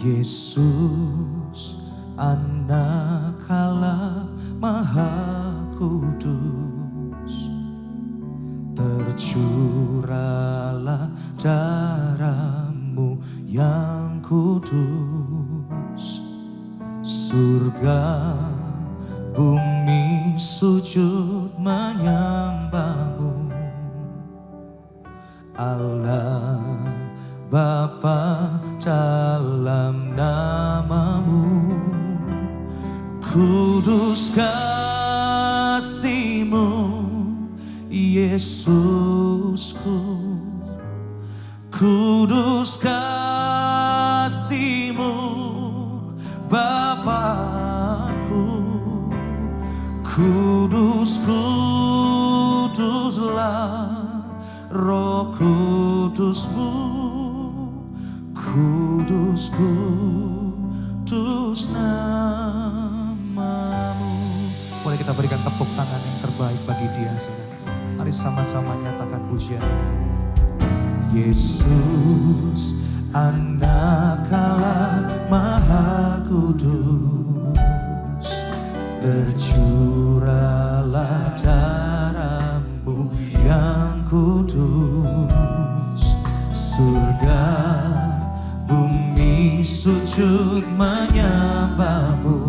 Yesus, Anak Allah Maha Kudus, tercurahlah darah-Mu yang kudus. Surga bumi sujud menyembah-Mu, Allah Bapa dalam nama-Mu. Kudus kasih-Mu Yesusku, kudus kasih-Mu Bapakku. Kudus, kuduslah Roh Kudus-Mu, kudus, kudus nama-Mu. Boleh kita berikan tepuk tangan yang terbaik bagi Dia, saudara. Mari sama-sama nyatakan pujian. Yesus, Anak Allah Maha Kudus, tercurahlah darah-Mu yang kudus. Surga bumi sujud menyembah-Mu,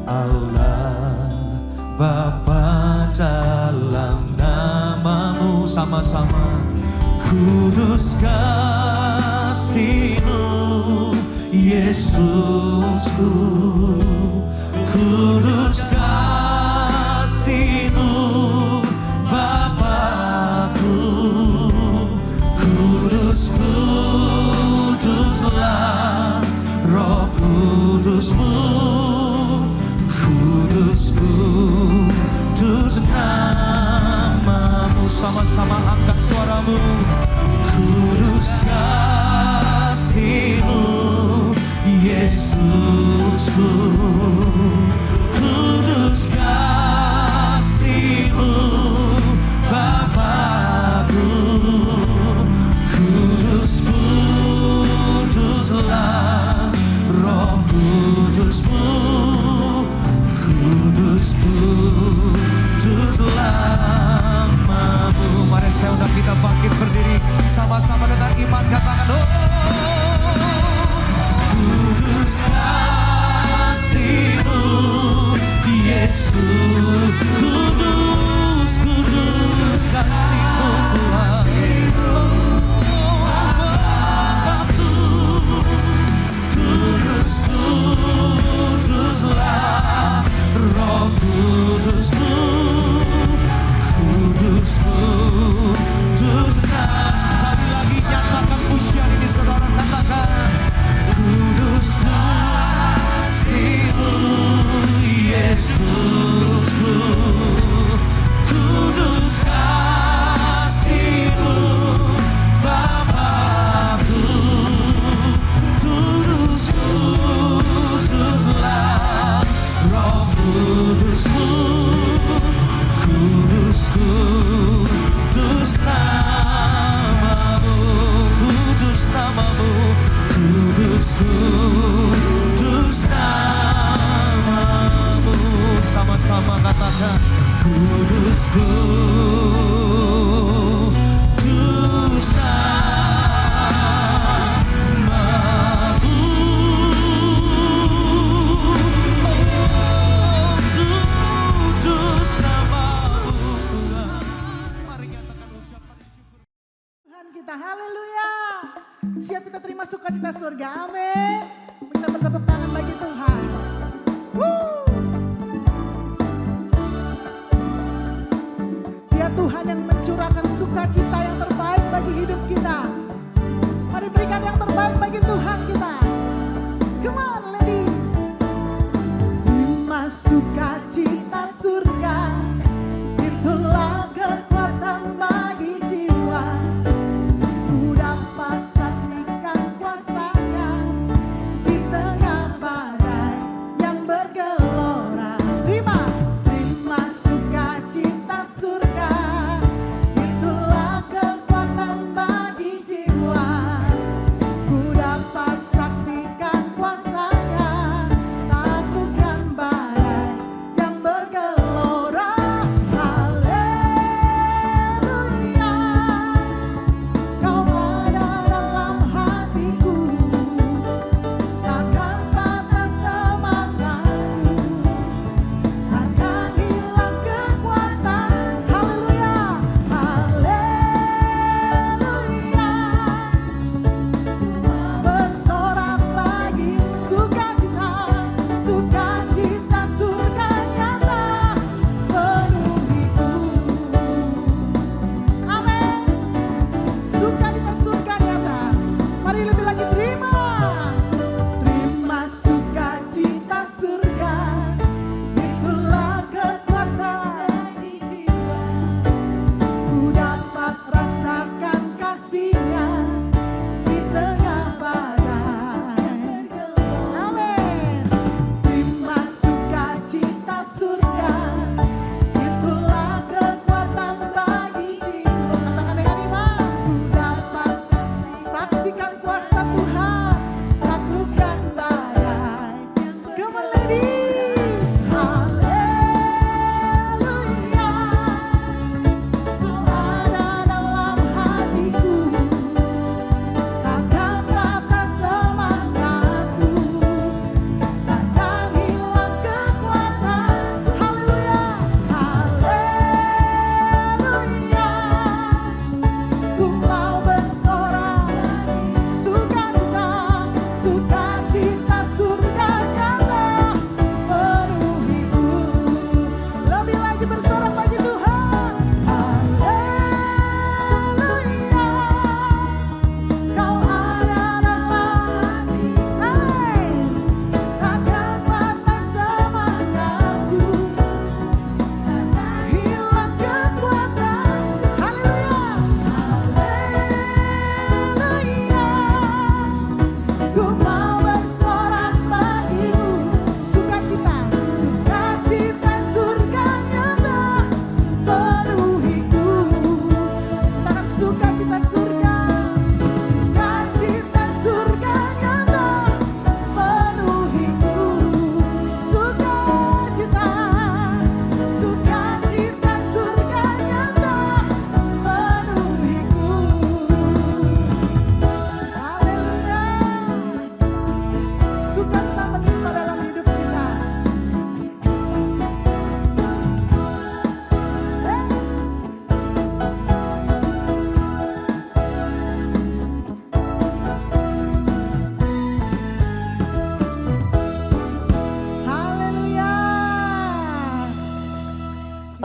Allah Bapa dalam nama-Mu. Sama-sama. Kudus kasih-Mu Yesusku, kudus kasih-Mu Bapakku. Kudus, kuduslah Roh Kudus-Mu, kudus, kudus nama-Mu. Sama-sama angkat suaramu. Kudus kasih-Mu Yesusku, kudus kasih-Mu Bapakku. Kudus, kuduslah Roh Kudus-Mu, kudus, kuduslah nama-Mu. Mari saya undang kita bangkit berdiri sama-sama dengan iman, katakan oh. Kudus kasih-Mu Yesus, kudus, kudus kasih-Mu Tuhan. Kudus, kuduslah Roh Kudus-Mu, kudus, kudus. Sekali lagi nyatakan pujian ini, saudara, katakan kudus kasih-Mu Yesusku, kudus kasih-Mu Bapakku. Kudus, kuduslah Roh Kudus-Mu, kudus, kudus nama-Mu, kudus nama-Mu, kudus, kudus nama-Mu. Sama-sama katakan kudus, kudus nama-Mu. Oh, kudus nama-Mu Tuhan. Mari nyatakan ucapan syukur Tuhan kita, haleluya. Siap kita terima sukacita surga, amin. Kita bertepuk tangan bagi Tuhan. Dia Tuhan yang mencurahkan sukacita yang terbaik bagi hidup kita. Mari berikan yang terbaik bagi Tuhan kita. Come on ladies. Terima sukacita surga, itulah kekuatan bagi jiwa. Ku dapat saksikan kuasa-Nya di tengah badai yang bergelora. Terima sukacita surga, itulah kekuatan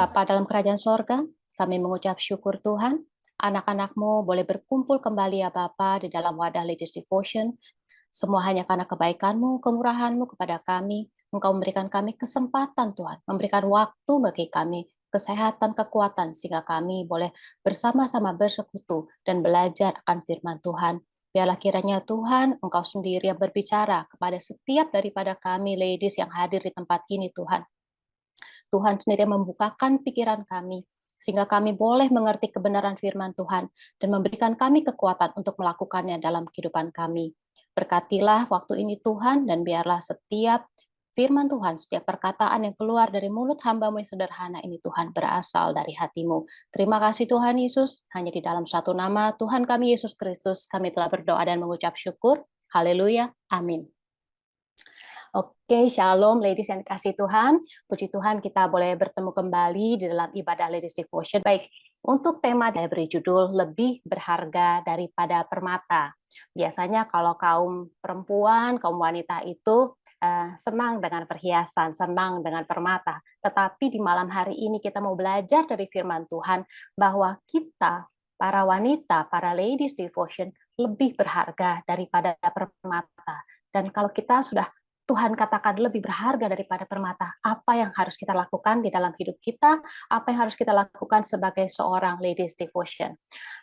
Bapa dalam kerajaan sorga, kami mengucap syukur Tuhan, anak-anak-Mu boleh berkumpul kembali ya Bapa di dalam wadah Ladies Devotion. Semua hanya karena kebaikan-Mu, kemurahan-Mu kepada kami. Engkau memberikan kami kesempatan Tuhan, memberikan waktu bagi kami, kesehatan, kekuatan, sehingga kami boleh bersama-sama bersekutu dan belajar akan firman Tuhan. Biarlah kiranya Tuhan, Engkau sendiri yang berbicara kepada setiap daripada kami ladies yang hadir di tempat ini Tuhan. Tuhan sendiri membukakan pikiran kami, sehingga kami boleh mengerti kebenaran firman Tuhan dan memberikan kami kekuatan untuk melakukannya dalam kehidupan kami. Berkatilah waktu ini Tuhan, dan biarlah setiap firman Tuhan, setiap perkataan yang keluar dari mulut hamba-Mu yang sederhana ini Tuhan, berasal dari hati-Mu. Terima kasih Tuhan Yesus, hanya di dalam satu nama Tuhan kami Yesus Kristus, kami telah berdoa dan mengucap syukur. Haleluya, amin. Oke, shalom ladies yang dikasih Tuhan. Puji Tuhan kita boleh bertemu kembali di dalam ibadah Ladies Devotion. Baik, untuk tema saya beri judul lebih berharga daripada permata. Biasanya kalau kaum perempuan, kaum wanita itu senang dengan perhiasan, senang dengan permata. Tetapi di malam hari ini kita mau belajar dari firman Tuhan bahwa kita, para wanita, para Ladies Devotion, lebih berharga daripada permata. Dan kalau kita sudah Tuhan katakan lebih berharga daripada permata, apa yang harus kita lakukan di dalam hidup kita, apa yang harus kita lakukan sebagai seorang Ladies Devotion.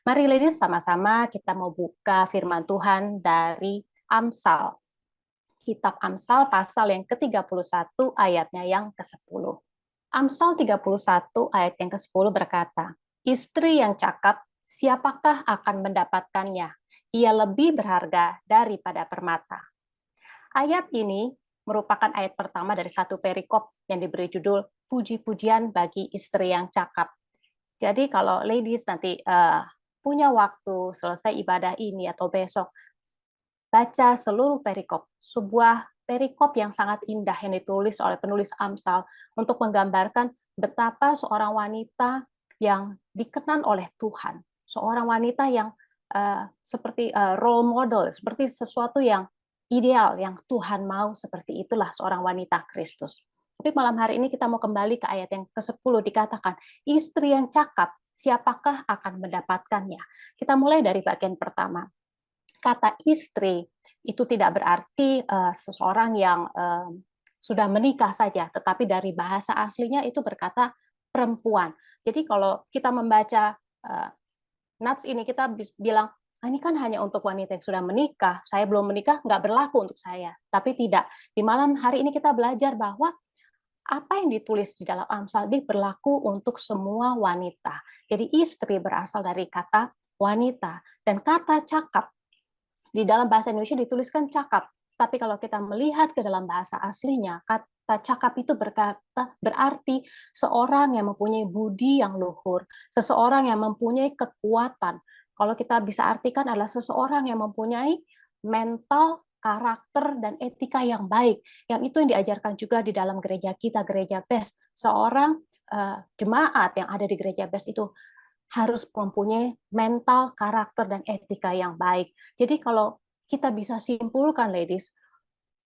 Mari ladies sama-sama kita mau buka firman Tuhan dari Amsal. Kitab Amsal pasal yang ke-31 ayatnya yang ke-10. Amsal 31 ayat yang ke-10 berkata, "Istri yang cakap, siapakah akan mendapatkannya? Ia lebih berharga daripada permata." Ayat ini merupakan ayat pertama dari satu perikop yang diberi judul Puji-pujian bagi istri yang cakap. Jadi kalau ladies nanti punya waktu selesai ibadah ini atau besok, baca seluruh perikop, sebuah perikop yang sangat indah yang ditulis oleh penulis Amsal untuk menggambarkan betapa seorang wanita yang dikenan oleh Tuhan, seorang wanita yang seperti role model, seperti sesuatu yang ideal yang Tuhan mau, seperti itulah seorang wanita Kristus. Tapi malam hari ini kita mau kembali ke ayat yang ke-10, dikatakan, istri yang cakap, siapakah akan mendapatkannya? Kita mulai dari bagian pertama. Kata istri itu tidak berarti seseorang yang sudah menikah saja, tetapi dari bahasa aslinya itu berkata perempuan. Jadi kalau kita membaca nats ini, kita bilang, ini kan hanya untuk wanita yang sudah menikah, saya belum menikah, nggak berlaku untuk saya. Tapi tidak, di malam hari ini kita belajar bahwa apa yang ditulis di dalam Amsal ini berlaku untuk semua wanita. Jadi istri berasal dari kata wanita, dan kata cakap, di dalam bahasa Indonesia dituliskan cakap, tapi kalau kita melihat ke dalam bahasa aslinya, kata cakap itu berarti seorang yang mempunyai budi yang luhur, seseorang yang mempunyai kekuatan. Kalau kita bisa artikan adalah seseorang yang mempunyai mental, karakter, dan etika yang baik. Yang itu yang diajarkan juga di dalam gereja kita, gereja BES. Seorang jemaat yang ada di gereja BES itu harus mempunyai mental, karakter, dan etika yang baik. Jadi kalau kita bisa simpulkan, ladies,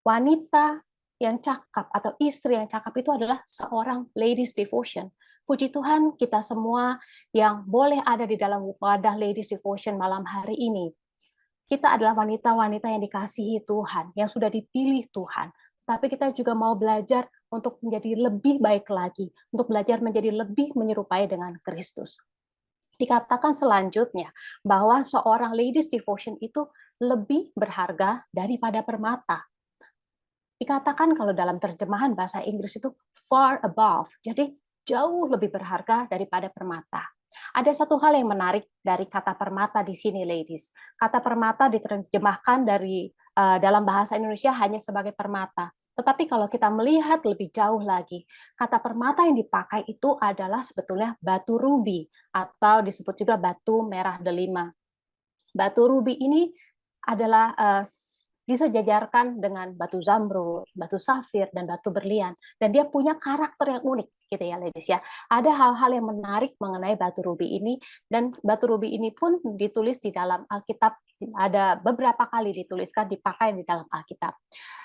wanita yang cakap atau istri yang cakap itu adalah seorang Ladies Devotion. Puji Tuhan, kita semua yang boleh ada di dalam wadah Ladies Devotion malam hari ini, kita adalah wanita-wanita yang dikasihi Tuhan, yang sudah dipilih Tuhan. Tapi kita juga mau belajar untuk menjadi lebih baik lagi, untuk belajar menjadi lebih menyerupai dengan Kristus. Dikatakan selanjutnya bahwa seorang Ladies Devotion itu lebih berharga daripada permata. Dikatakan kalau dalam terjemahan bahasa Inggris itu far above, jadi jauh lebih berharga daripada permata. Ada satu hal yang menarik dari kata permata di sini, ladies. Kata permata diterjemahkan dari dalam bahasa Indonesia hanya sebagai permata. Tetapi kalau kita melihat lebih jauh lagi, kata permata yang dipakai itu adalah sebetulnya batu rubi, atau disebut juga batu merah delima. Batu rubi ini adalah disejajarkan dengan batu zamrud, batu safir, dan batu berlian. Dan dia punya karakter yang unik, gitu ya, ladies ya. Ada hal-hal yang menarik mengenai batu rubi ini, dan batu rubi ini pun ditulis di dalam Alkitab, ada beberapa kali dituliskan, dipakai di dalam Alkitab.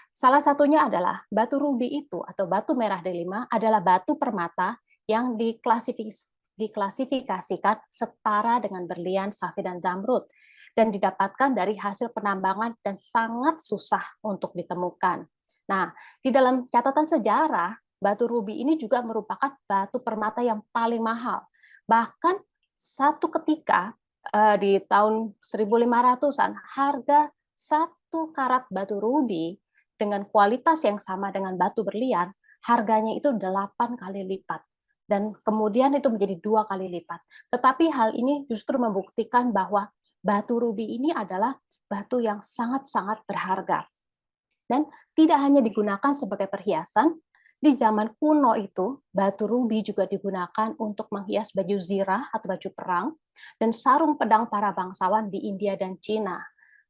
Salah satunya adalah batu rubi itu, atau batu merah delima, adalah batu permata yang diklasifikasikan setara dengan berlian, safir, dan zamrud, dan didapatkan dari hasil penambangan dan sangat susah untuk ditemukan. Nah, di dalam catatan sejarah, batu rubi ini juga merupakan batu permata yang paling mahal. Bahkan satu ketika di tahun 1500-an, harga 1 karat batu rubi dengan kualitas yang sama dengan batu berlian, harganya itu 8 kali lipat. Dan kemudian itu menjadi 2 kali lipat. Tetapi hal ini justru membuktikan bahwa batu rubi ini adalah batu yang sangat-sangat berharga. Dan tidak hanya digunakan sebagai perhiasan, di zaman kuno itu, batu rubi juga digunakan untuk menghias baju zirah atau baju perang dan sarung pedang para bangsawan di India dan Cina.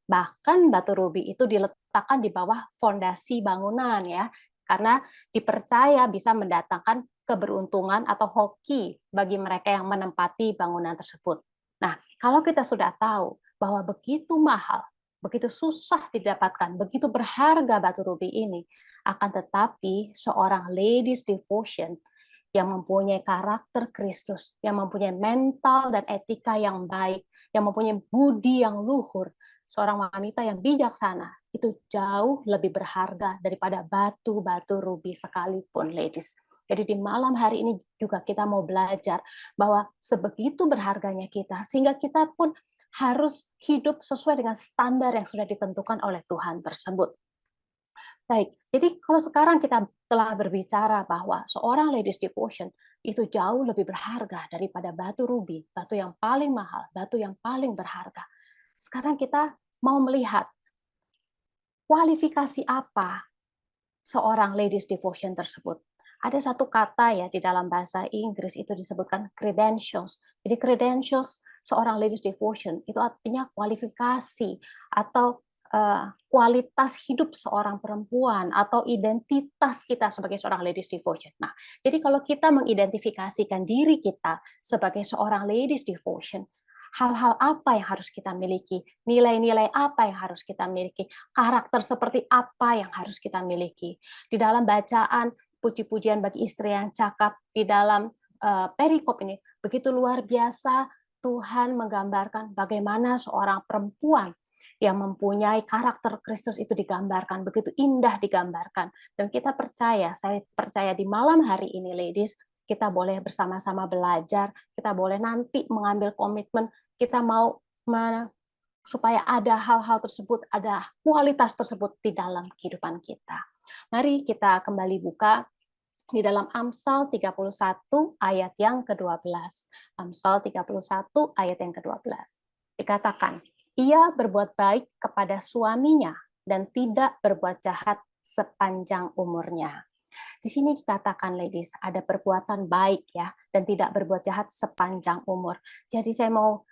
Bahkan batu rubi itu diletakkan di bawah fondasi bangunan ya, karena dipercaya bisa mendatangkan keberuntungan atau hoki bagi mereka yang menempati bangunan tersebut. Nah, kalau kita sudah tahu bahwa begitu mahal, begitu susah didapatkan, begitu berharga batu rubi ini, akan tetapi seorang ladies devotion yang mempunyai karakter Kristus, yang mempunyai mental dan etika yang baik, yang mempunyai budi yang luhur, seorang wanita yang bijaksana, itu jauh lebih berharga daripada batu-batu rubi sekalipun, ladies. Jadi di malam hari ini juga kita mau belajar bahwa sebegitu berharganya kita, sehingga kita pun harus hidup sesuai dengan standar yang sudah ditentukan oleh Tuhan tersebut. Baik, jadi kalau sekarang kita telah berbicara bahwa seorang ladies devotion itu jauh lebih berharga daripada batu rubi, batu yang paling mahal, batu yang paling berharga. Sekarang kita mau melihat kualifikasi apa seorang ladies devotion tersebut. Ada satu kata ya di dalam bahasa Inggris itu disebutkan credentials. Jadi credentials seorang ladies devotion itu artinya kualifikasi atau kualitas hidup seorang perempuan atau identitas kita sebagai seorang ladies devotion. Nah, jadi kalau kita mengidentifikasikan diri kita sebagai seorang ladies devotion, hal-hal apa yang harus kita miliki, nilai-nilai apa yang harus kita miliki, karakter seperti apa yang harus kita miliki. Di dalam bacaan puji-pujian bagi istri yang cakap, di dalam perikop ini, begitu luar biasa Tuhan menggambarkan bagaimana seorang perempuan yang mempunyai karakter Kristus itu digambarkan, begitu indah digambarkan. Dan kita percaya, saya percaya di malam hari ini, ladies, kita boleh bersama-sama belajar, kita boleh nanti mengambil komitmen, kita mau supaya ada hal-hal tersebut, ada kualitas tersebut di dalam kehidupan kita. Mari kita kembali buka di dalam Amsal 31 ayat yang ke-12. Amsal 31 ayat yang ke-12. Dikatakan, ia berbuat baik kepada suaminya dan tidak berbuat jahat sepanjang umurnya. Di sini dikatakan, ladies, ada perbuatan baik ya dan tidak berbuat jahat sepanjang umur. Jadi saya mau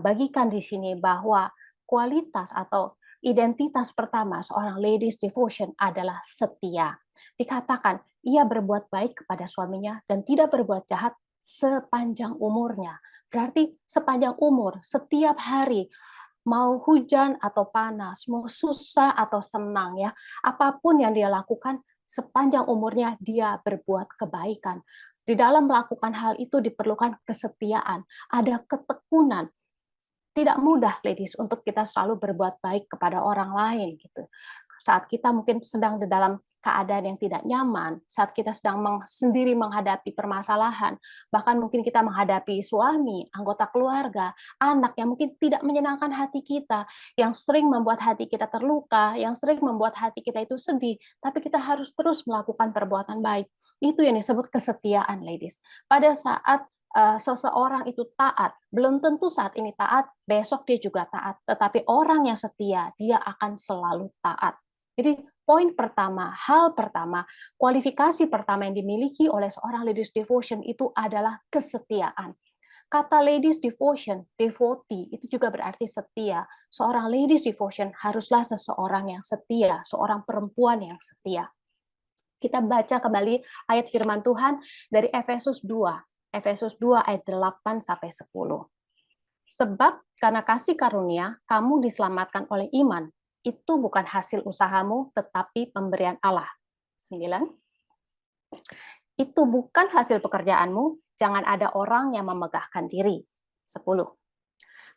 bagikan di sini bahwa kualitas atau identitas pertama seorang ladies devotion adalah setia. Dikatakan, ia berbuat baik kepada suaminya dan tidak berbuat jahat sepanjang umurnya. Berarti sepanjang umur, setiap hari, mau hujan atau panas, mau susah atau senang ya, apapun yang dia lakukan sepanjang umurnya dia berbuat kebaikan. Di dalam melakukan hal itu diperlukan kesetiaan, ada ketekunan. Tidak mudah, ladies, untuk kita selalu berbuat baik kepada orang lain gitu. Saat kita mungkin sedang di dalam keadaan yang tidak nyaman, saat kita sedang sendiri menghadapi permasalahan, bahkan mungkin kita menghadapi suami, anggota keluarga, anak yang mungkin tidak menyenangkan hati kita, yang sering membuat hati kita terluka, yang sering membuat hati kita itu sedih, tapi kita harus terus melakukan perbuatan baik. Itu yang disebut kesetiaan, ladies. Pada saat seseorang itu taat, belum tentu saat ini taat, besok dia juga taat. Tetapi orang yang setia, dia akan selalu taat. Jadi poin pertama, hal pertama, kualifikasi pertama yang dimiliki oleh seorang ladies devotion itu adalah kesetiaan. Kata ladies devotion, devotee, itu juga berarti setia. Seorang ladies devotion haruslah seseorang yang setia, seorang perempuan yang setia. Kita baca kembali ayat firman Tuhan dari Efesus 2. Efesus 2 ayat 8 sampai 10. Sebab karena kasih karunia kamu diselamatkan oleh iman. Itu bukan hasil usahamu tetapi pemberian Allah. 9. itu bukan hasil pekerjaanmu, jangan ada orang yang memegahkan diri. 10.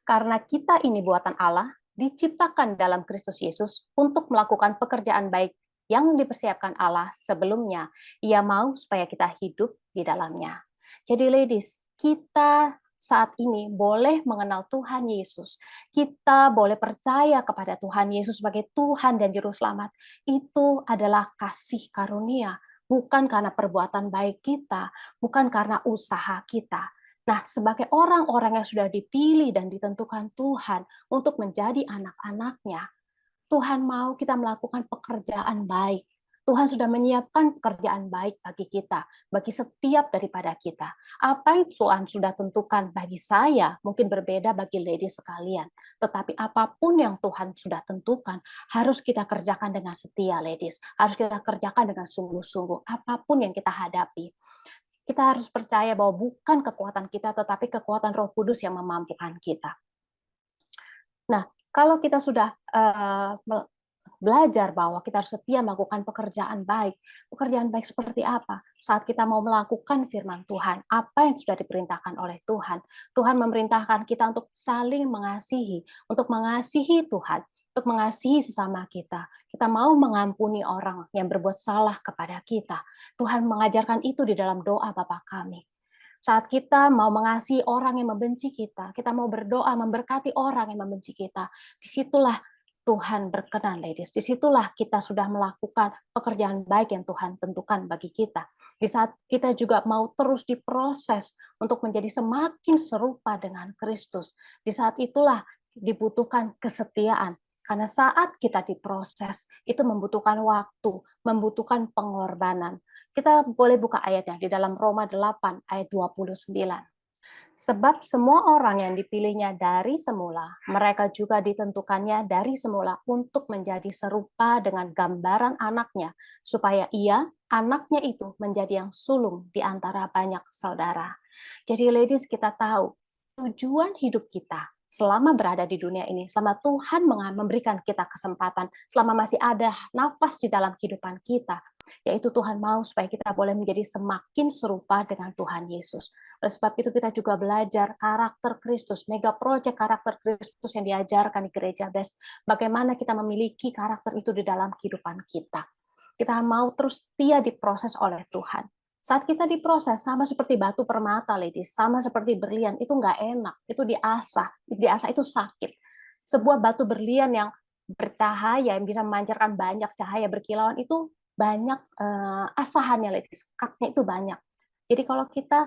Karena kita ini buatan Allah, diciptakan dalam Kristus Yesus untuk melakukan pekerjaan baik yang dipersiapkan Allah sebelumnya. Ia mau supaya kita hidup di dalamnya. Jadi ladies, kita saat ini boleh mengenal Tuhan Yesus. Kita boleh percaya kepada Tuhan Yesus sebagai Tuhan dan Juru Selamat. Itu adalah kasih karunia. Bukan karena perbuatan baik kita, bukan karena usaha kita. Nah, sebagai orang-orang yang sudah dipilih dan ditentukan Tuhan untuk menjadi anak-anaknya, Tuhan mau kita melakukan pekerjaan baik. Tuhan sudah menyiapkan pekerjaan baik bagi kita, bagi setiap daripada kita. Apa yang Tuhan sudah tentukan bagi saya mungkin berbeda bagi ladies sekalian. Tetapi apapun yang Tuhan sudah tentukan, harus kita kerjakan dengan setia, ladies. Harus kita kerjakan dengan sungguh-sungguh, apapun yang kita hadapi. Kita harus percaya bahwa bukan kekuatan kita, tetapi kekuatan Roh Kudus yang memampukan kita. Nah, kalau kita sudah belajar bahwa kita harus setia melakukan pekerjaan baik. Pekerjaan baik seperti apa? Saat kita mau melakukan firman Tuhan, apa yang sudah diperintahkan oleh Tuhan. Tuhan memerintahkan kita untuk saling mengasihi, untuk mengasihi Tuhan, untuk mengasihi sesama kita. Kita mau mengampuni orang yang berbuat salah kepada kita. Tuhan mengajarkan itu di dalam doa Bapa kami. Saat kita mau mengasihi orang yang membenci kita mau berdoa memberkati orang yang membenci kita, disitulah Tuhan berkenan, ladies. Disitulah kita sudah melakukan pekerjaan baik yang Tuhan tentukan bagi kita. Di saat kita juga mau terus diproses untuk menjadi semakin serupa dengan Kristus. Di saat itulah dibutuhkan kesetiaan. Karena saat kita diproses, itu membutuhkan waktu, membutuhkan pengorbanan. Kita boleh buka ayatnya di dalam Roma 8 ayat 29. Sebab semua orang yang dipilihnya dari semula, mereka juga ditentukannya dari semula untuk menjadi serupa dengan gambaran anaknya, supaya ia, anaknya itu, menjadi yang sulung di antara banyak saudara. Jadi ladies, kita tahu tujuan hidup kita selama berada di dunia ini, selama Tuhan memberikan kita kesempatan, selama masih ada nafas di dalam kehidupan kita, yaitu Tuhan mau supaya kita boleh menjadi semakin serupa dengan Tuhan Yesus. Oleh sebab itu kita juga belajar karakter Kristus, mega project karakter Kristus yang diajarkan di Gereja Best, bagaimana kita memiliki karakter itu di dalam kehidupan kita. Kita mau terus setia diproses oleh Tuhan. Saat kita diproses, sama seperti batu permata, ladies, sama seperti berlian, itu nggak enak, itu diasah itu sakit. Sebuah batu berlian yang bercahaya, yang bisa memancarkan banyak cahaya berkilauan, itu banyak asahannya, ladies, katnya itu banyak. Jadi kalau kita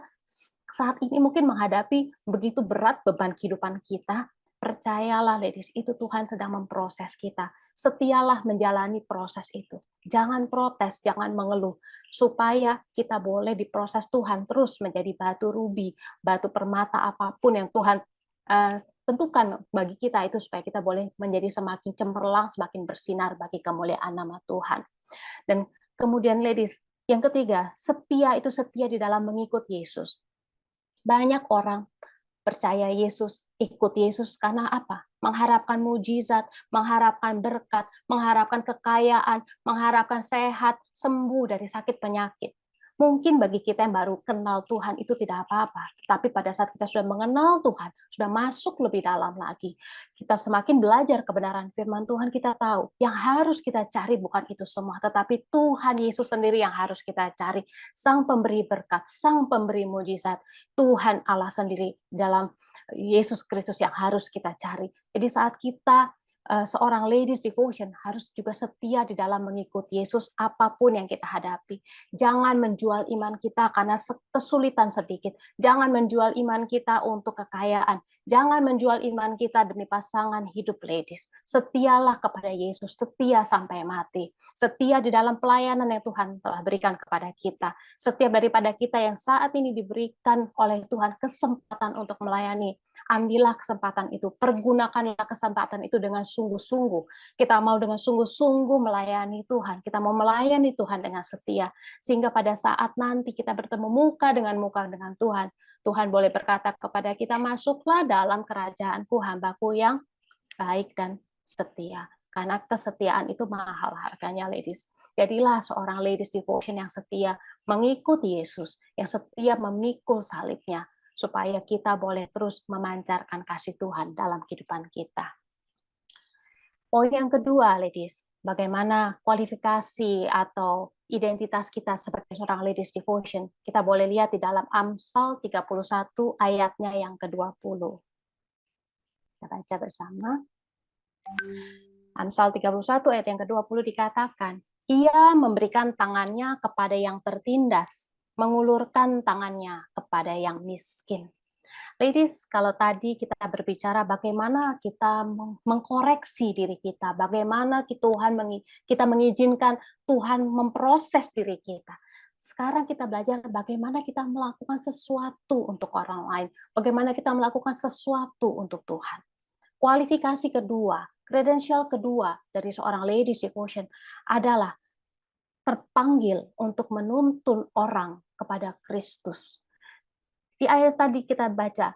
saat ini mungkin menghadapi begitu berat beban kehidupan kita, percayalah, ladies, itu Tuhan sedang memproses kita. Setialah menjalani proses itu. Jangan protes, jangan mengeluh, supaya kita boleh diproses Tuhan terus menjadi batu rubi, batu permata apapun yang Tuhan tentukan bagi kita itu, supaya kita boleh menjadi semakin cemerlang, semakin bersinar bagi kemuliaan nama Tuhan. Dan kemudian ladies, yang ketiga, setia itu setia di dalam mengikut Yesus. Banyak orang percaya Yesus, ikut Yesus karena apa? Mengharapkan mujizat, mengharapkan berkat, mengharapkan kekayaan, mengharapkan sehat, sembuh dari sakit penyakit. Mungkin bagi kita yang baru kenal Tuhan itu tidak apa-apa, tapi pada saat kita sudah mengenal Tuhan, sudah masuk lebih dalam lagi, kita semakin belajar kebenaran firman Tuhan, kita tahu yang harus kita cari bukan itu semua, tetapi Tuhan Yesus sendiri yang harus kita cari, Sang Pemberi berkat, Sang Pemberi mujizat, Tuhan Allah sendiri dalam Yesus Kristus yang harus kita cari. Jadi saat kita seorang ladies devotion harus juga setia di dalam mengikuti Yesus apapun yang kita hadapi. Jangan menjual iman kita karena kesulitan sedikit. Jangan menjual iman kita untuk kekayaan. Jangan menjual iman kita demi pasangan hidup, ladies. Setialah kepada Yesus, setia sampai mati. Setia di dalam pelayanan yang Tuhan telah berikan kepada kita. Setiap daripada kita yang saat ini diberikan oleh Tuhan kesempatan untuk melayani, ambillah kesempatan itu, pergunakanlah kesempatan itu dengan sungguh-sungguh. Kita mau dengan sungguh-sungguh melayani Tuhan. Kita mau melayani Tuhan dengan setia. Sehingga pada saat nanti kita bertemu muka dengan Tuhan, Tuhan boleh berkata kepada kita, masuklah dalam kerajaanku, hambaku yang baik dan setia. Karena kesetiaan itu mahal harganya, ladies. Jadilah seorang ladies devotion yang setia mengikuti Yesus, yang setia memikul salibnya, supaya kita boleh terus memancarkan kasih Tuhan dalam kehidupan kita. Poin yang kedua, ladies, bagaimana kualifikasi atau identitas kita sebagai seorang ladies devotion. Kita boleh lihat di dalam Amsal 31 ayatnya yang ke-20. Kita baca bersama. Amsal 31 ayat yang ke-20 dikatakan, ia memberikan tangannya kepada yang tertindas, mengulurkan tangannya kepada yang miskin. Ladies, kalau tadi kita berbicara bagaimana kita mengkoreksi diri kita, bagaimana kita mengizinkan Tuhan memproses diri kita. Sekarang kita belajar bagaimana kita melakukan sesuatu untuk orang lain, bagaimana kita melakukan sesuatu untuk Tuhan. Kualifikasi kedua, kredensial kedua dari seorang ladies devotion adalah terpanggil untuk menuntun orang kepada Kristus. Di ayat tadi kita baca,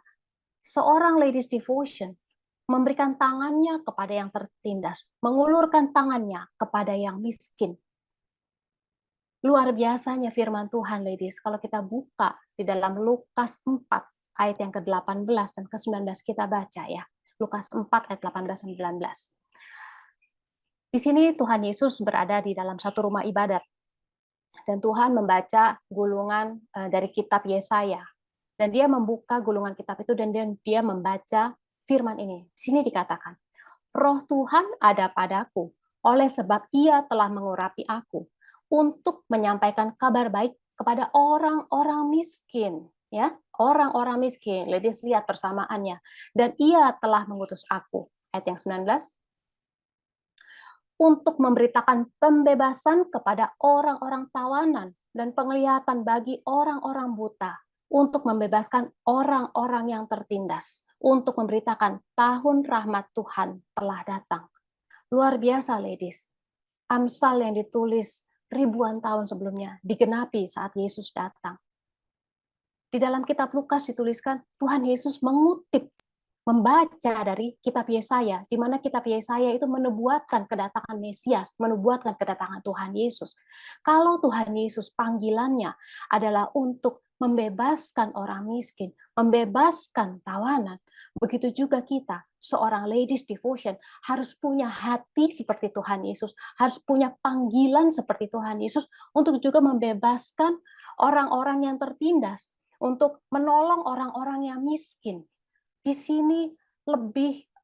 seorang ladies devotion memberikan tangannya kepada yang tertindas, mengulurkan tangannya kepada yang miskin. Luar biasanya firman Tuhan, ladies. Kalau kita buka di dalam Lukas 4, ayat yang ke-18 dan ke-19 kita baca ya. Lukas 4, ayat 18 dan 19. Di sini Tuhan Yesus berada di dalam satu rumah ibadat. Dan Tuhan membaca gulungan dari kitab Yesaya. Dan dia membuka gulungan kitab itu dan dia membaca firman ini. Di sini dikatakan, Roh Tuhan ada padaku, oleh sebab ia telah mengurapi aku untuk menyampaikan kabar baik kepada orang-orang miskin. Ya, orang-orang miskin. Ladies, lihat persamaannya. Dan ia telah mengutus aku. Ayat yang 19. Untuk memberitakan pembebasan kepada orang-orang tawanan dan penglihatan bagi orang-orang buta, untuk membebaskan orang-orang yang tertindas, untuk memberitakan tahun rahmat Tuhan telah datang. Luar biasa, ladies. Amsal yang ditulis ribuan tahun sebelumnya digenapi saat Yesus datang. Di dalam kitab Lukas dituliskan Tuhan Yesus membaca dari kitab Yesaya, di mana kitab Yesaya itu menubuatkan kedatangan Mesias, menubuatkan kedatangan Tuhan Yesus. Kalau Tuhan Yesus panggilannya adalah untuk membebaskan orang miskin, membebaskan tawanan, begitu juga kita, seorang ladies devotion, harus punya hati seperti Tuhan Yesus, harus punya panggilan seperti Tuhan Yesus untuk juga membebaskan orang-orang yang tertindas, untuk menolong orang-orang yang miskin. Di sini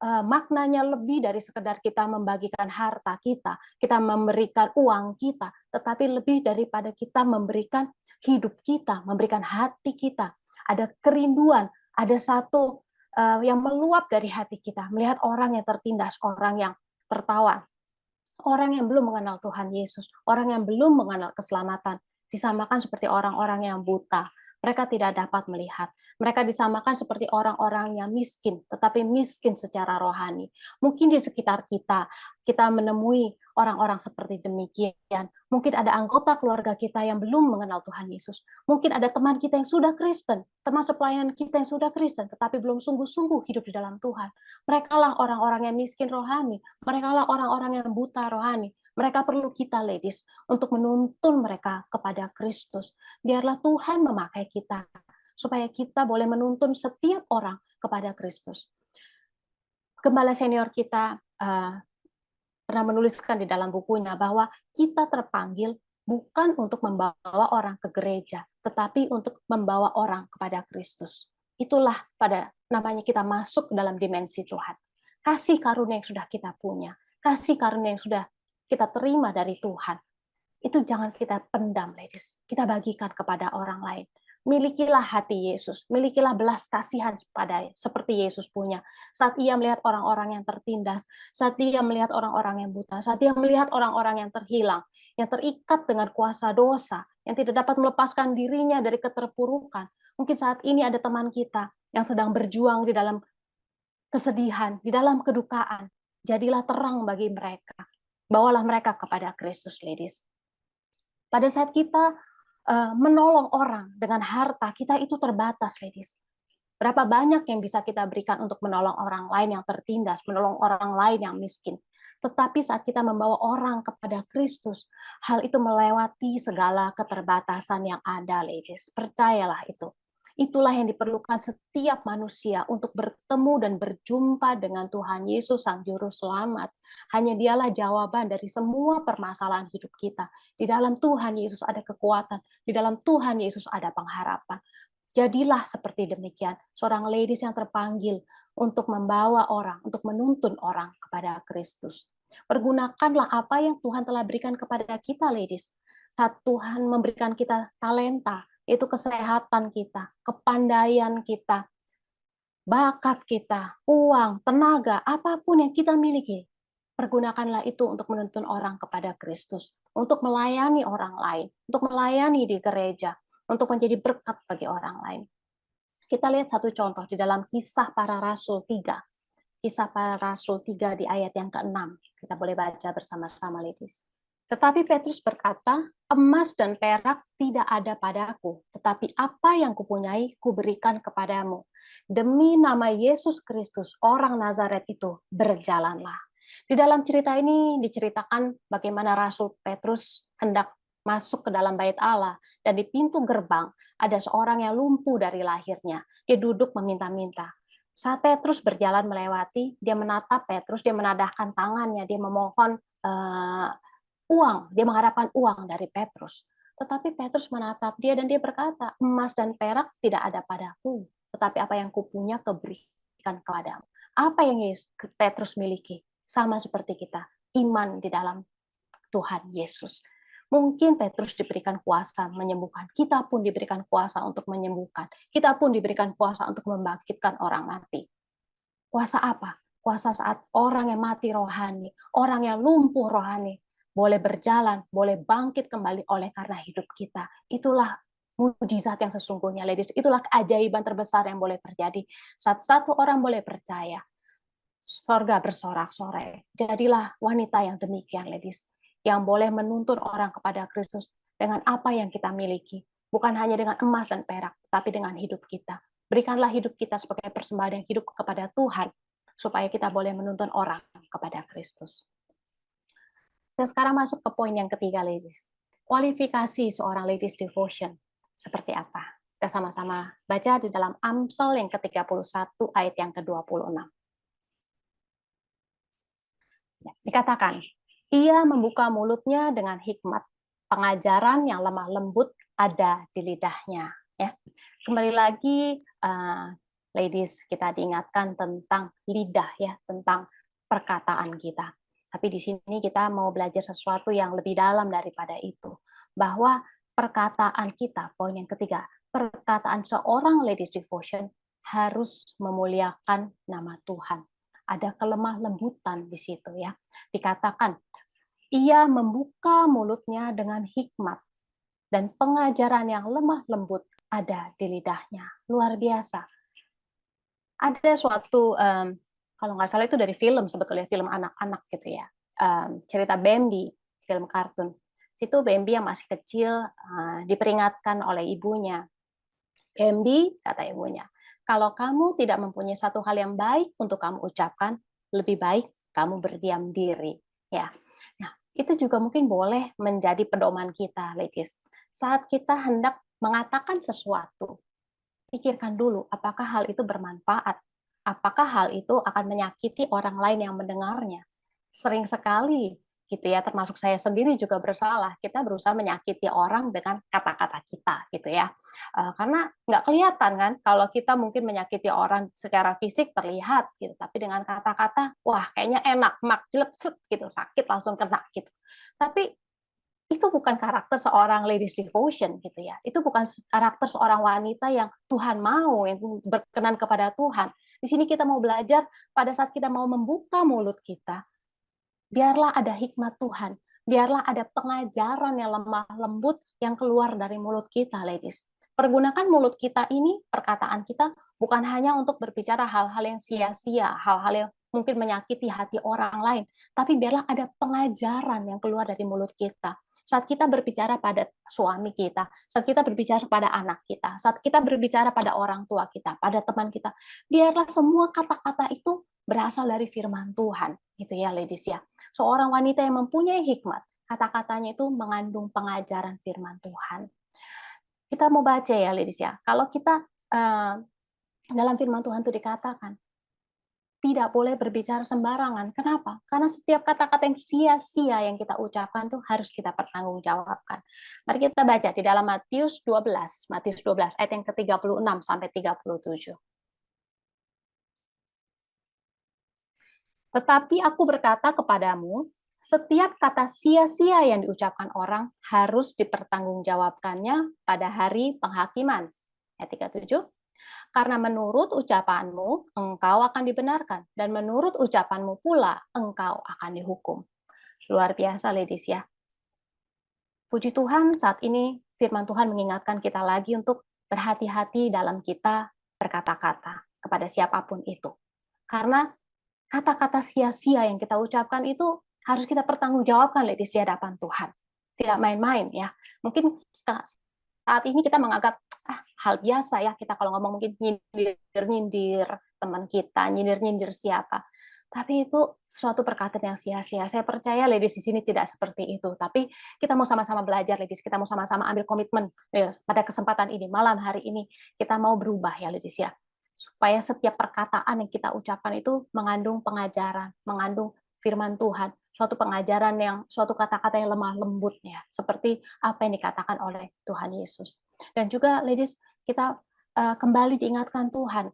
maknanya lebih dari sekedar kita membagikan harta kita memberikan uang kita, tetapi lebih daripada kita memberikan hidup kita, memberikan hati kita. Ada kerinduan, ada satu yang meluap dari hati kita, melihat orang yang tertindas, orang yang tertawan, orang yang belum mengenal Tuhan Yesus, orang yang belum mengenal keselamatan, disamakan seperti orang-orang yang buta. Mereka tidak dapat melihat. Mereka disamakan seperti orang-orang yang miskin, tetapi miskin secara rohani. Mungkin di sekitar kita menemui orang-orang seperti demikian. Mungkin ada anggota keluarga kita yang belum mengenal Tuhan Yesus. Mungkin ada teman kita yang sudah Kristen, teman sepelayanan kita yang sudah Kristen, tetapi belum sungguh-sungguh hidup di dalam Tuhan. Merekalah orang-orang yang miskin rohani. Merekalah orang-orang yang buta rohani. Mereka perlu kita, ladies, untuk menuntun mereka kepada Kristus. Biarlah Tuhan memakai kita, supaya kita boleh menuntun setiap orang kepada Kristus. Gembala senior kita pernah menuliskan di dalam bukunya bahwa kita terpanggil bukan untuk membawa orang ke gereja, tetapi untuk membawa orang kepada Kristus. Itulah pada namanya kita masuk dalam dimensi Tuhan. Kasih karunia yang sudah kita punya, kasih karunia yang sudah kita terima dari Tuhan, itu jangan kita pendam, ladies. Kita bagikan kepada orang lain. Milikilah hati Yesus, milikilah belas kasihan seperti Yesus punya. Saat ia melihat orang-orang yang tertindas, saat ia melihat orang-orang yang buta, saat ia melihat orang-orang yang terhilang, yang terikat dengan kuasa dosa, yang tidak dapat melepaskan dirinya dari keterpurukan. Mungkin saat ini ada teman kita yang sedang berjuang di dalam kesedihan, di dalam kedukaan. Jadilah terang bagi mereka. Bawalah mereka kepada Kristus, ladies. Pada saat kita menolong orang dengan harta, kita itu terbatas, ladies. Berapa banyak yang bisa kita berikan untuk menolong orang lain yang tertindas, menolong orang lain yang miskin. Tetapi saat kita membawa orang kepada Kristus, hal itu melewati segala keterbatasan yang ada, ladies. Percayalah itu. Itulah yang diperlukan setiap manusia untuk bertemu dan berjumpa dengan Tuhan Yesus Sang Juru Selamat. Hanya Dialah jawaban dari semua permasalahan hidup kita. Di dalam Tuhan Yesus ada kekuatan, di dalam Tuhan Yesus ada pengharapan. Jadilah seperti demikian, seorang ladies yang terpanggil untuk membawa orang, untuk menuntun orang kepada Kristus. Pergunakanlah apa yang Tuhan telah berikan kepada kita, ladies. Saat Tuhan memberikan kita talenta, yaitu kesehatan kita, kepandaian kita, bakat kita, uang, tenaga, apapun yang kita miliki, pergunakanlah itu untuk menuntun orang kepada Kristus, untuk melayani orang lain, untuk melayani di gereja, untuk menjadi berkat bagi orang lain. Kita lihat satu contoh di dalam Kisah Para Rasul 3. Kisah Para Rasul 3 di ayat yang ke-6. Kita boleh baca bersama-sama, ladies. Tetapi Petrus berkata, emas dan perak tidak ada padaku, tetapi apa yang kupunyai kuberikan kepadamu. Demi nama Yesus Kristus, orang Nazaret itu, berjalanlah. Di dalam cerita ini diceritakan bagaimana Rasul Petrus hendak masuk ke dalam bait Allah, dan di pintu gerbang ada seorang yang lumpuh dari lahirnya. Dia duduk meminta-minta. Saat Petrus berjalan melewati, dia menatap Petrus, dia menadahkan tangannya, dia memohon uang, dia mengharapkan uang dari Petrus. Tetapi Petrus menatap dia dan dia berkata, emas dan perak tidak ada padaku, tetapi apa yang kupunya kuberikan kepadamu. Apa yang Petrus miliki? Sama seperti kita, iman di dalam Tuhan Yesus. Mungkin Petrus diberikan kuasa menyembuhkan, kita pun diberikan kuasa untuk menyembuhkan, kita pun diberikan kuasa untuk membangkitkan orang mati. Kuasa apa? Kuasa saat orang yang mati rohani, orang yang lumpuh rohani, boleh berjalan, boleh bangkit kembali oleh karena hidup kita. Itulah mujizat yang sesungguhnya, ladies. Itulah keajaiban terbesar yang boleh terjadi. Saat satu orang boleh percaya, sorga bersorak-sorai. Jadilah wanita yang demikian, ladies, yang boleh menuntun orang kepada Kristus dengan apa yang kita miliki. Bukan hanya dengan emas dan perak, tapi dengan hidup kita. Berikanlah hidup kita sebagai persembahan yang hidup kepada Tuhan, supaya kita boleh menuntun orang kepada Kristus. Kita sekarang masuk ke poin yang ketiga, ladies. Kualifikasi seorang ladies devotion seperti apa? Kita sama-sama baca di dalam Amsal yang ke-31 ayat yang ke-26. Dikatakan, ia membuka mulutnya dengan hikmat, pengajaran yang lemah lembut ada di lidahnya. Ya, kembali lagi, ladies, kita diingatkan tentang lidah, ya, tentang perkataan kita. Tapi di sini kita mau belajar sesuatu yang lebih dalam daripada itu, bahwa perkataan kita, poin yang ketiga, perkataan seorang ladies devotion harus memuliakan nama Tuhan. Ada kelemah lembutan di situ, ya. Dikatakan, ia membuka mulutnya dengan hikmat dan pengajaran yang lemah lembut ada di lidahnya. Luar biasa. Ada suatu, kalau nggak salah itu dari film, sebetulnya film anak-anak gitu ya. Cerita Bambi, film kartun. Situ Bambi yang masih kecil diperingatkan oleh ibunya. Bambi, kata ibunya, kalau kamu tidak mempunyai satu hal yang baik untuk kamu ucapkan, lebih baik kamu berdiam diri. Ya, nah itu juga mungkin boleh menjadi pedoman kita, ladies. Saat kita hendak mengatakan sesuatu, pikirkan dulu apakah hal itu bermanfaat, apakah hal itu akan menyakiti orang lain yang mendengarnya. Sering sekali gitu ya, termasuk saya sendiri juga bersalah, kita berusaha menyakiti orang dengan kata-kata kita gitu ya, karena nggak kelihatan kan kalau kita mungkin menyakiti orang secara fisik terlihat gitu, tapi dengan kata-kata wah kayaknya enak, mak jelek gitu, sakit langsung kena gitu. Tapi itu bukan karakter seorang ladies devotion gitu ya, itu bukan karakter seorang wanita yang Tuhan mau, yang berkenan kepada Tuhan. Di sini kita mau belajar pada saat kita mau membuka mulut kita, biarlah ada hikmat Tuhan, biarlah ada pengajaran yang lemah lembut yang keluar dari mulut kita, ladies. Pergunakan mulut kita ini, perkataan kita, bukan hanya untuk berbicara hal-hal yang sia-sia, hal-hal yang mungkin menyakiti hati orang lain, tapi biarlah ada pengajaran yang keluar dari mulut kita. Saat kita berbicara pada suami kita, saat kita berbicara pada anak kita, saat kita berbicara pada orang tua kita, pada teman kita, biarlah semua kata-kata itu berasal dari firman Tuhan, gitu ya, ladies ya. Seorang wanita yang mempunyai hikmat, kata-katanya itu mengandung pengajaran firman Tuhan. Kita mau baca ya, ladies ya. Kalau kita dalam firman Tuhan itu dikatakan, tidak boleh berbicara sembarangan. Kenapa? Karena setiap kata-kata yang sia-sia yang kita ucapkan itu harus kita pertanggungjawabkan. Mari kita baca di dalam Matius 12 ayat yang ke-36 sampai 37. Tetapi aku berkata kepadamu, setiap kata sia-sia yang diucapkan orang harus dipertanggungjawabkannya pada hari penghakiman. Ayat 37. Karena menurut ucapanmu, engkau akan dibenarkan. Dan menurut ucapanmu pula, engkau akan dihukum. Luar biasa, ladies ya. Puji Tuhan, saat ini firman Tuhan mengingatkan kita lagi untuk berhati-hati dalam kita berkata-kata kepada siapapun itu. Karena kata-kata sia-sia yang kita ucapkan itu harus kita pertanggungjawabkan, ladies, di hadapan Tuhan. Tidak main-main ya. Mungkin saat ini kita menganggap hal biasa ya, kita kalau ngomong mungkin nyindir-nyindir teman kita, nyindir-nyindir siapa. Tapi itu suatu perkataan yang sia-sia. Saya percaya ladies di sini tidak seperti itu. Tapi kita mau sama-sama belajar, ladies. Kita mau sama-sama ambil komitmen ya, pada kesempatan ini, malam hari ini. Kita mau berubah ya, ladies ya. Supaya setiap perkataan yang kita ucapkan itu mengandung pengajaran, mengandung firman Tuhan, suatu pengajaran yang, suatu kata-kata yang lemah lembut ya, seperti apa yang dikatakan oleh Tuhan Yesus. Dan juga ladies, kita kembali diingatkan Tuhan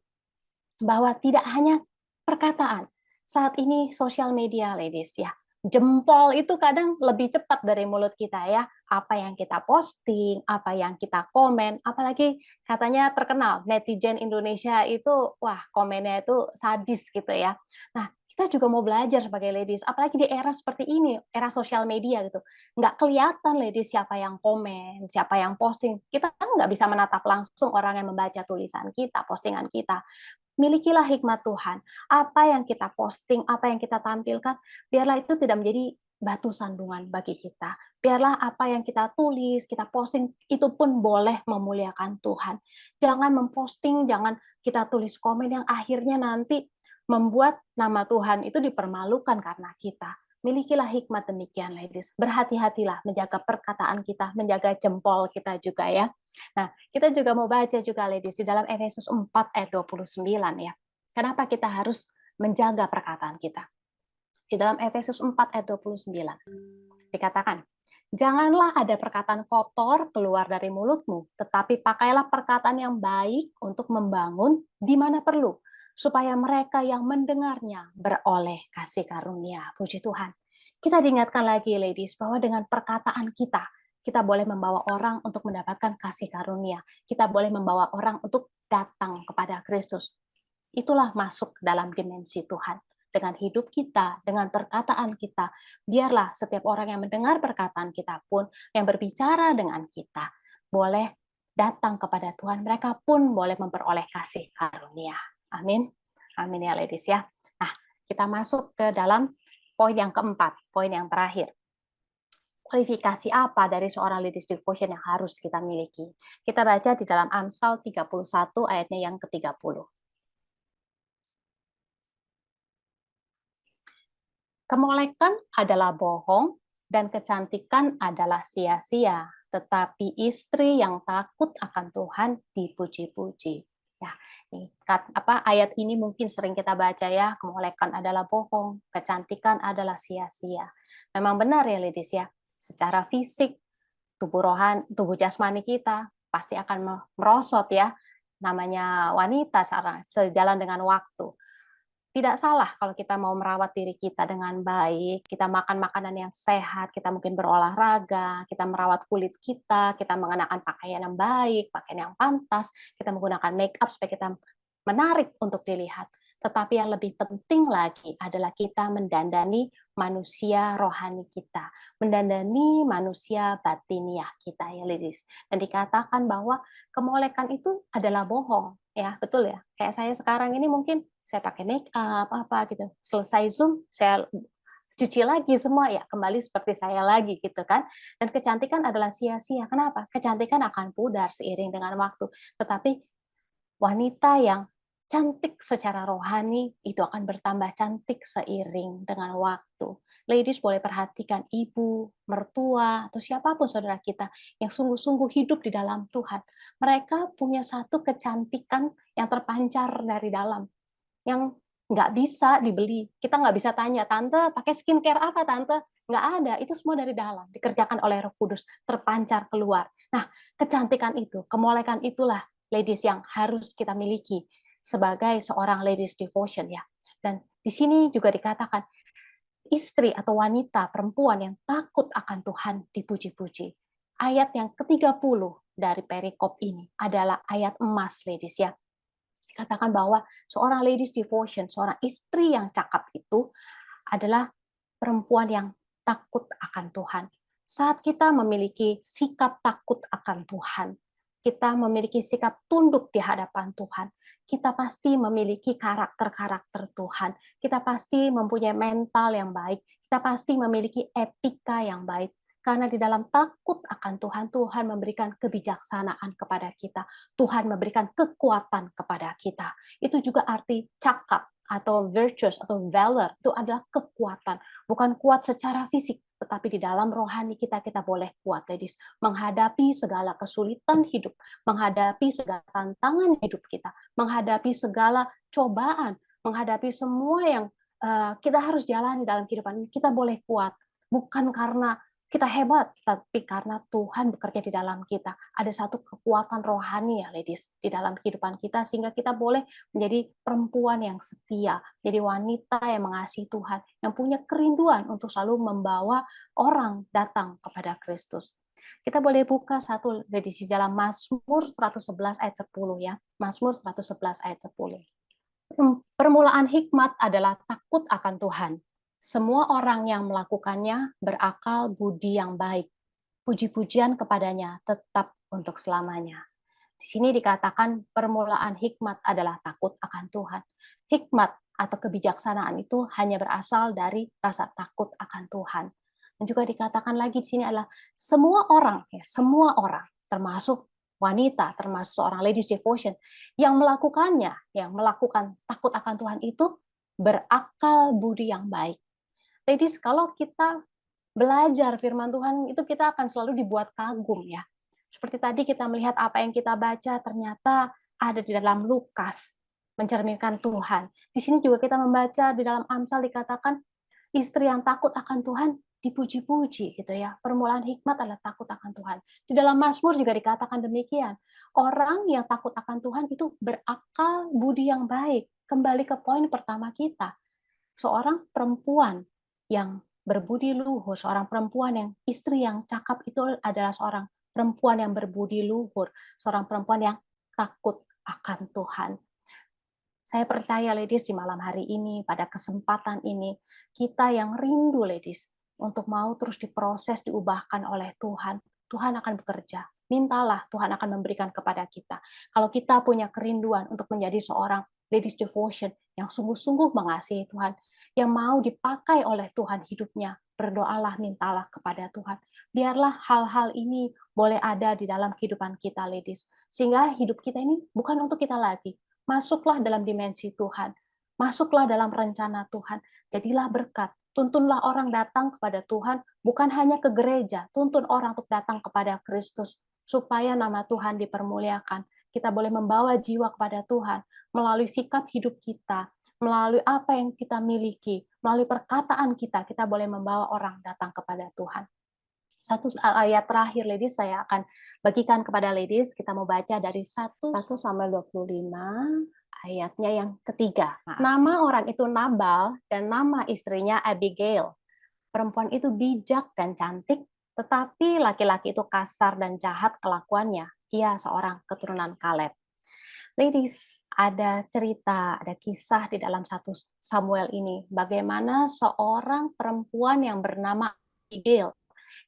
bahwa tidak hanya perkataan. Saat ini sosial media, ladies ya, jempol itu kadang lebih cepat dari mulut kita ya. Apa yang kita posting, apa yang kita komen, apalagi katanya terkenal netizen Indonesia itu, wah komennya itu sadis gitu ya. Nah, kita juga mau belajar sebagai ladies, apalagi di era seperti ini, era sosial media gitu. Nggak kelihatan ladies siapa yang komen, siapa yang posting. Kita kan nggak bisa menatap langsung orang yang membaca tulisan kita, postingan kita. Milikilah hikmat Tuhan. Apa yang kita posting, apa yang kita tampilkan, biarlah itu tidak menjadi batu sandungan bagi kita. Biarlah apa yang kita tulis, kita posting, itu pun boleh memuliakan Tuhan. Jangan memposting, jangan kita tulis komen yang akhirnya nanti membuat nama Tuhan itu dipermalukan karena kita. Milikilah hikmat demikian, ladies. Berhati-hatilah menjaga perkataan kita, menjaga jempol kita juga ya. Nah, kita juga mau baca juga, ladies, di dalam Efesus 4 ayat 29 ya. Kenapa kita harus menjaga perkataan kita? Di dalam Efesus 4 ayat 29 dikatakan, janganlah ada perkataan kotor keluar dari mulutmu, tetapi pakailah perkataan yang baik untuk membangun di mana perlu, supaya mereka yang mendengarnya beroleh kasih karunia. Puji Tuhan. Kita diingatkan lagi, ladies, bahwa dengan perkataan kita boleh membawa orang untuk mendapatkan kasih karunia. Kita boleh membawa orang untuk datang kepada Kristus. Itulah masuk dalam dimensi Tuhan. Dengan hidup kita, dengan perkataan kita, biarlah setiap orang yang mendengar perkataan kita pun, yang berbicara dengan kita, boleh datang kepada Tuhan. Mereka pun boleh memperoleh kasih karunia. Amin. Amin ya, ladies ya. Nah, kita masuk ke dalam poin yang keempat, poin yang terakhir. Kualifikasi apa dari seorang ladies devotion yang harus kita miliki? Kita baca di dalam Amsal 31 ayatnya yang ke-30. Kemolekan adalah bohong dan kecantikan adalah sia-sia, tetapi istri yang takut akan Tuhan dipuji-puji. Ya, ayat ini mungkin sering kita baca ya, kemolekan adalah bohong, kecantikan adalah sia-sia. Memang benar ya, ladies ya. Secara fisik, tubuh jasmani kita pasti akan merosot ya. Namanya wanita sejalan dengan waktu. Tidak salah kalau kita mau merawat diri kita dengan baik, kita makan makanan yang sehat, kita mungkin berolahraga, kita merawat kulit kita mengenakan pakaian yang baik, pakaian yang pantas, kita menggunakan make up supaya kita menarik untuk dilihat. Tetapi yang lebih penting lagi adalah kita mendandani manusia rohani kita, mendandani manusia batiniah kita ya, ladies. Dan dikatakan bahwa kemolekan itu adalah bohong. ya, betul ya. Kayak saya sekarang ini mungkin saya pakai make up apa gitu. Selesai Zoom, saya cuci lagi semua ya, kembali seperti saya lagi gitu kan. Dan kecantikan adalah sia-sia. Kenapa? Kecantikan akan pudar seiring dengan waktu. Tetapi wanita yang cantik secara rohani itu akan bertambah cantik seiring dengan waktu. Ladies boleh perhatikan ibu, mertua, atau siapapun saudara kita yang sungguh-sungguh hidup di dalam Tuhan. Mereka punya satu kecantikan yang terpancar dari dalam, yang nggak bisa dibeli. Kita nggak bisa tanya, tante pakai skincare apa tante? Nggak ada, itu semua dari dalam, dikerjakan oleh Roh Kudus, terpancar keluar. Nah, kecantikan itu, kemolekan itulah ladies yang harus kita miliki sebagai seorang ladies devotion ya. Dan di sini juga dikatakan istri atau wanita perempuan yang takut akan Tuhan dipuji-puji. Ayat yang ke-30 dari perikop ini adalah ayat emas ladies ya. Katakan bahwa seorang ladies devotion, seorang istri yang cakap itu adalah perempuan yang takut akan Tuhan. Saat kita memiliki sikap takut akan Tuhan, kita memiliki sikap tunduk di hadapan Tuhan, kita pasti memiliki karakter-karakter Tuhan, kita pasti mempunyai mental yang baik, kita pasti memiliki etika yang baik. Karena di dalam takut akan Tuhan, Tuhan memberikan kebijaksanaan kepada kita. Tuhan memberikan kekuatan kepada kita. Itu juga arti cakap atau virtuous atau valor, itu adalah kekuatan. Bukan kuat secara fisik, tetapi di dalam rohani kita boleh kuat, ladies. Menghadapi segala kesulitan hidup, menghadapi segala tantangan hidup kita, menghadapi segala cobaan, menghadapi semua yang kita harus jalani dalam kehidupan ini, kita boleh kuat. Bukan karena kita hebat, tapi karena Tuhan bekerja di dalam kita. Ada satu kekuatan rohani ya, ladies, di dalam kehidupan kita, sehingga kita boleh menjadi perempuan yang setia, jadi wanita yang mengasihi Tuhan, yang punya kerinduan untuk selalu membawa orang datang kepada Kristus. Kita boleh buka satu ladies di dalam Mazmur 111 ayat 10 ya. Mazmur 111 ayat 10. Permulaan hikmat adalah takut akan Tuhan. Semua orang yang melakukannya berakal budi yang baik. Puji-pujian kepadanya tetap untuk selamanya. Di sini dikatakan permulaan hikmat adalah takut akan Tuhan. Hikmat atau kebijaksanaan itu hanya berasal dari rasa takut akan Tuhan. Dan juga dikatakan lagi di sini adalah semua orang, termasuk wanita, termasuk seorang ladies devotion, yang melakukannya, yang melakukan takut akan Tuhan itu berakal budi yang baik. Ladies, kalau kita belajar firman Tuhan, itu kita akan selalu dibuat kagum ya. Seperti tadi kita melihat apa yang kita baca, ternyata ada di dalam Lukas, mencerminkan Tuhan. Di sini juga kita membaca di dalam Amsal dikatakan, istri yang takut akan Tuhan dipuji-puji gitu ya. Permulaan hikmat adalah takut akan Tuhan. Di dalam Mazmur juga dikatakan demikian. Orang yang takut akan Tuhan itu berakal budi yang baik. Kembali ke poin pertama kita. Seorang perempuan yang berbudi luhur, seorang perempuan yang istri yang cakap itu adalah seorang perempuan yang berbudi luhur, seorang perempuan yang takut akan Tuhan. Saya percaya ladies di malam hari ini, pada kesempatan ini, kita yang rindu ladies, untuk mau terus diproses, diubahkan oleh Tuhan, Tuhan akan bekerja. Mintalah, Tuhan akan memberikan kepada kita. Kalau kita punya kerinduan untuk menjadi seorang ladies devotion yang sungguh-sungguh mengasihi Tuhan, yang mau dipakai oleh Tuhan hidupnya, berdoalah, mintalah kepada Tuhan. Biarlah hal-hal ini boleh ada di dalam kehidupan kita, ladies. Sehingga hidup kita ini bukan untuk kita lagi. Masuklah dalam dimensi Tuhan. Masuklah dalam rencana Tuhan. Jadilah berkat. Tuntunlah orang datang kepada Tuhan, bukan hanya ke gereja. Tuntun orang untuk datang kepada Kristus, supaya nama Tuhan dipermuliakan. Kita boleh membawa jiwa kepada Tuhan melalui sikap hidup kita, melalui apa yang kita miliki, melalui perkataan kita, kita boleh membawa orang datang kepada Tuhan. Satu ayat terakhir, ladies, saya akan bagikan kepada ladies. Kita mau baca dari 1 Samuel 25, ayatnya yang ketiga. Nama orang itu Nabal dan nama istrinya Abigail. Perempuan itu bijak dan cantik, tetapi laki-laki itu kasar dan jahat kelakuannya. Ia seorang keturunan Kaleb. Ladies, ada cerita, ada kisah di dalam 1 Samuel ini. Bagaimana seorang perempuan yang bernama Abigail,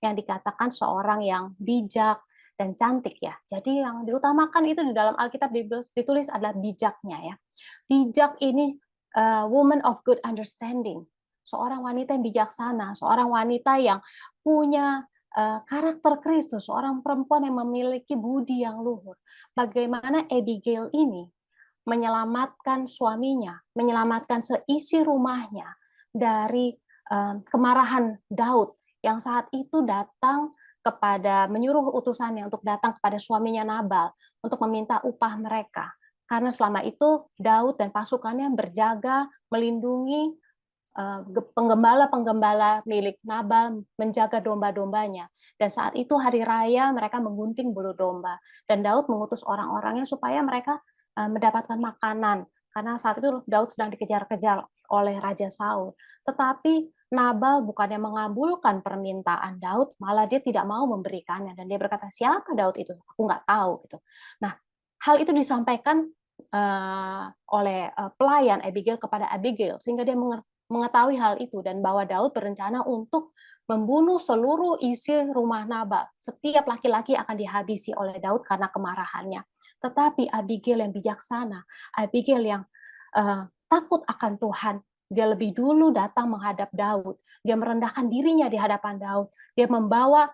yang dikatakan seorang yang bijak, dan cantik ya. Jadi yang diutamakan itu di dalam Alkitab ditulis adalah bijaknya ya. Bijak ini woman of good understanding. Seorang wanita yang bijaksana, seorang wanita yang punya karakter Kristus, seorang perempuan yang memiliki budi yang luhur. Bagaimana Abigail ini menyelamatkan suaminya, menyelamatkan seisi rumahnya dari kemarahan Daud yang saat itu datang menyuruh utusannya untuk datang kepada suaminya Nabal untuk meminta upah mereka. Karena selama itu Daud dan pasukannya berjaga melindungi penggembala-penggembala milik Nabal, menjaga domba-dombanya. Dan saat itu hari raya mereka menggunting bulu domba. Dan Daud mengutus orang-orangnya supaya mereka mendapatkan makanan, karena saat itu Daud sedang dikejar-kejar oleh Raja Saul. Tetapi Nabal bukannya mengabulkan permintaan Daud, malah dia tidak mau memberikannya, dan dia berkata, siapa Daud itu? Aku nggak tahu. Gitu. Nah, hal itu disampaikan oleh pelayan Abigail kepada Abigail, sehingga dia mengetahui hal itu, dan bahwa Daud berencana untuk membunuh seluruh isi rumah Nabal. Setiap laki-laki akan dihabisi oleh Daud karena kemarahannya. Tetapi Abigail yang bijaksana, Abigail yang takut akan Tuhan, dia lebih dulu datang menghadap Daud. Dia merendahkan dirinya di hadapan Daud. Dia membawa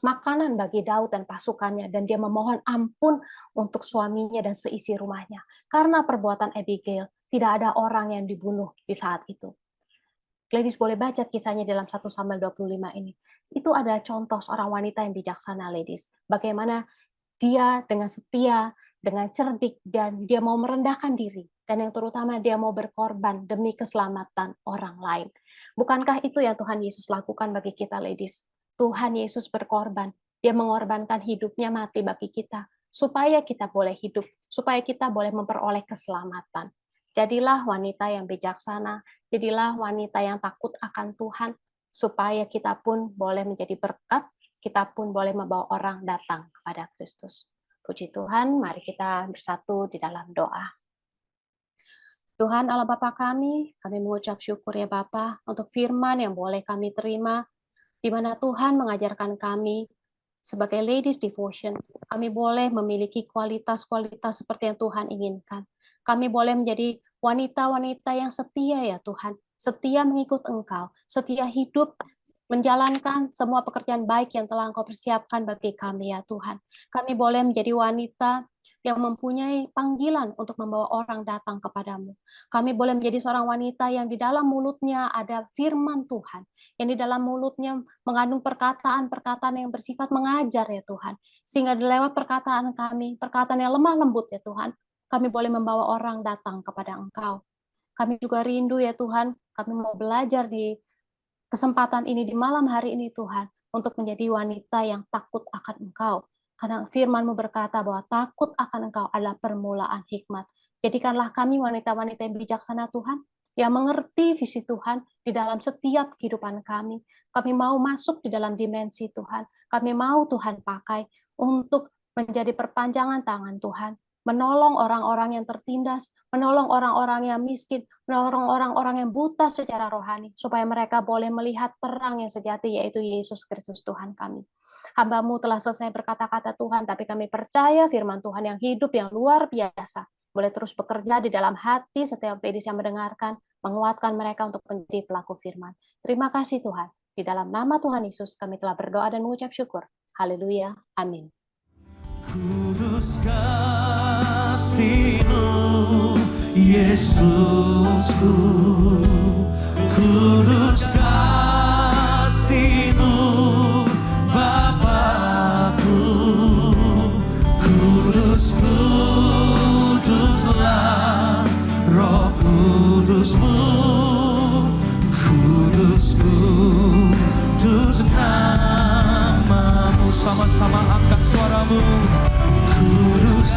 makanan bagi Daud dan pasukannya, dan dia memohon ampun untuk suaminya dan seisi rumahnya. Karena perbuatan Abigail, tidak ada orang yang dibunuh di saat itu. Ladies boleh baca kisahnya dalam 1 Samuel 25 ini. Itu adalah contoh seorang wanita yang bijaksana, ladies. Bagaimana dia dengan setia, dengan cerdik, dan dia mau merendahkan diri. Dan yang terutama dia mau berkorban demi keselamatan orang lain. Bukankah itu yang Tuhan Yesus lakukan bagi kita, ladies? Tuhan Yesus berkorban. Dia mengorbankan hidupnya mati bagi kita. Supaya kita boleh hidup. Supaya kita boleh memperoleh keselamatan. Jadilah wanita yang bijaksana, jadilah wanita yang takut akan Tuhan, supaya kita pun boleh menjadi berkat, kita pun boleh membawa orang datang kepada Kristus. Puji Tuhan, mari kita bersatu di dalam doa. Tuhan Allah Bapa kami mengucap syukur ya Bapa untuk firman yang boleh kami terima, di mana Tuhan mengajarkan kami sebagai Ladies Devotion, kami boleh memiliki kualitas-kualitas seperti yang Tuhan inginkan. Kami boleh menjadi wanita-wanita yang setia ya Tuhan, setia mengikut Engkau, setia hidup, menjalankan semua pekerjaan baik yang telah Engkau persiapkan bagi kami ya Tuhan. Kami boleh menjadi wanita yang mempunyai panggilan untuk membawa orang datang kepadamu. Kami boleh menjadi seorang wanita yang di dalam mulutnya ada firman Tuhan, yang di dalam mulutnya mengandung perkataan-perkataan yang bersifat mengajar ya Tuhan, sehingga lewat perkataan kami, perkataan yang lemah lembut ya Tuhan, kami boleh membawa orang datang kepada Engkau. Kami juga rindu ya Tuhan, kami mau belajar di kesempatan ini, di malam hari ini Tuhan, untuk menjadi wanita yang takut akan Engkau. Karena firman-Mu berkata bahwa takut akan Engkau adalah permulaan hikmat. Jadikanlah kami wanita-wanita yang bijaksana Tuhan, yang mengerti visi Tuhan di dalam setiap kehidupan kami. Kami mau masuk di dalam dimensi Tuhan. Kami mau Tuhan pakai untuk menjadi perpanjangan tangan Tuhan, menolong orang-orang yang tertindas, menolong orang-orang yang miskin, menolong orang-orang yang buta secara rohani, supaya mereka boleh melihat terang yang sejati, yaitu Yesus Kristus Tuhan kami. Hamba-Mu telah selesai berkata-kata Tuhan, tapi kami percaya firman Tuhan yang hidup, yang luar biasa, boleh terus bekerja di dalam hati setiap ladies yang mendengarkan, menguatkan mereka untuk menjadi pelaku firman. Terima kasih Tuhan. Di dalam nama Tuhan Yesus kami telah berdoa dan mengucap syukur. Haleluya. Amin. Kudus kasih-Mu, Yesusku, kudus kasih-Mu, Bapakku, kuduslah Roh Kudus-Mu, kudus nama-Mu. Sama-sama angkat suaramu. Kudus